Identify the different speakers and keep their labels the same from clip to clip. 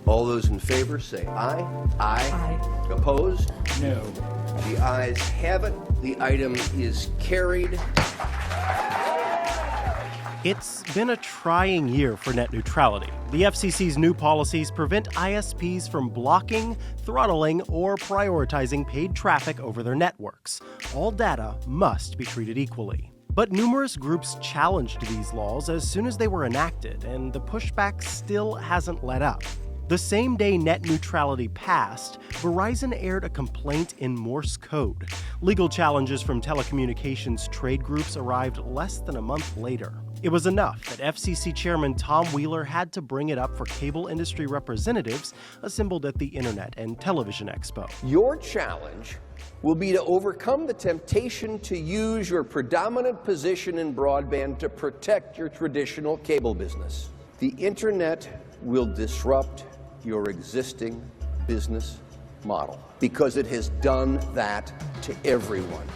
Speaker 1: All those in favor say aye. Aye. Opposed?
Speaker 2: No.
Speaker 1: The ayes have it. The item is carried.
Speaker 3: It's been a trying year for net neutrality. The FCC's new policies prevent ISPs from blocking, throttling, or prioritizing paid traffic over their networks. All data must be treated equally. But numerous groups challenged these laws as soon as they were enacted, and the pushback still hasn't let up. The same day net neutrality passed, Verizon aired a complaint in Morse code. Legal challenges from telecommunications trade groups arrived less than a month later. It was enough that FCC Chairman Tom Wheeler had to bring it up for cable industry representatives assembled at the Internet and Television Expo.
Speaker 1: Your challenge will be to overcome the temptation to use your predominant position in broadband to protect your traditional cable business. The Internet will disrupt your existing business model because it has done that to everyone.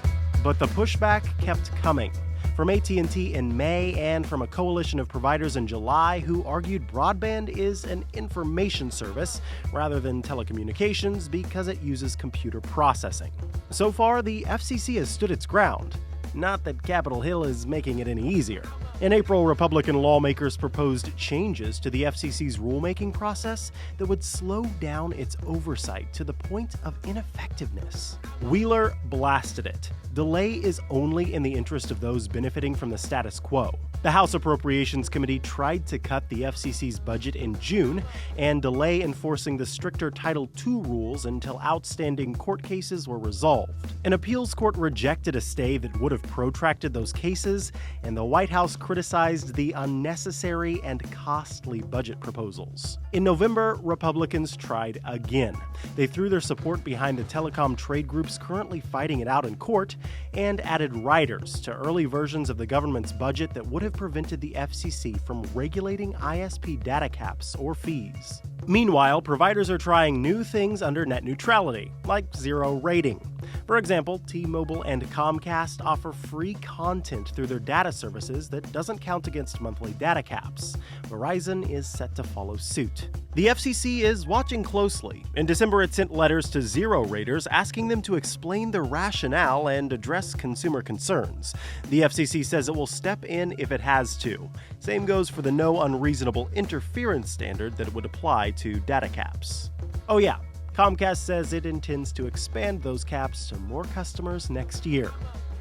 Speaker 3: But the pushback kept coming. From AT&T in May and from a coalition of providers in July who argued broadband is an information service rather than telecommunications because it uses computer processing. So far, the FCC has stood its ground. Not that Capitol Hill is making it any easier. In April, Republican lawmakers proposed changes to the FCC's rulemaking process that would slow down its oversight to the point of ineffectiveness. Wheeler blasted it. Delay is only in the interest of those benefiting from the status quo. The House Appropriations Committee tried to cut the FCC's budget in June and delay enforcing the stricter Title II rules until outstanding court cases were resolved. An appeals court rejected a stay that would have protracted those cases, and the White House criticized the unnecessary and costly budget proposals. In November, Republicans tried again. They threw their support behind the telecom trade groups currently fighting it out in court and added riders to early versions of the government's budget that would have prevented the FCC from regulating ISP data caps or fees. Meanwhile, providers are trying new things under net neutrality, like zero rating. For example, T-Mobile and Comcast offer free content through their data services that doesn't count against monthly data caps. Verizon is set to follow suit. The FCC is watching closely. In December, it sent letters to zero raters asking them to explain their rationale and address consumer concerns. The FCC says it will step in if it has to. Same goes for the no unreasonable interference standard that it would apply to data caps. Oh yeah, Comcast says it intends to expand those caps to more customers next year.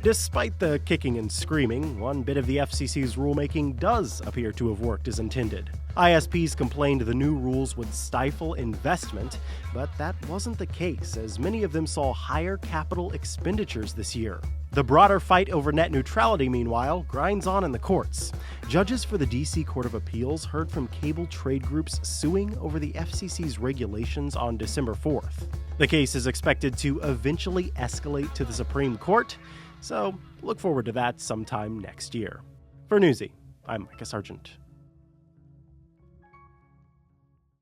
Speaker 3: Despite the kicking and screaming, one bit of the FCC's rulemaking does appear to have worked as intended. ISPs complained the new rules would stifle investment, but that wasn't the case, as many of them saw higher capital expenditures this year. The broader fight over net neutrality, meanwhile, grinds on in the courts. Judges for the D.C. Court of Appeals heard from cable trade groups suing over the FCC's regulations on December 4th. The case is expected to eventually escalate to the Supreme Court, so look forward to that sometime next year. For Newsy, I'm Micah Sargent.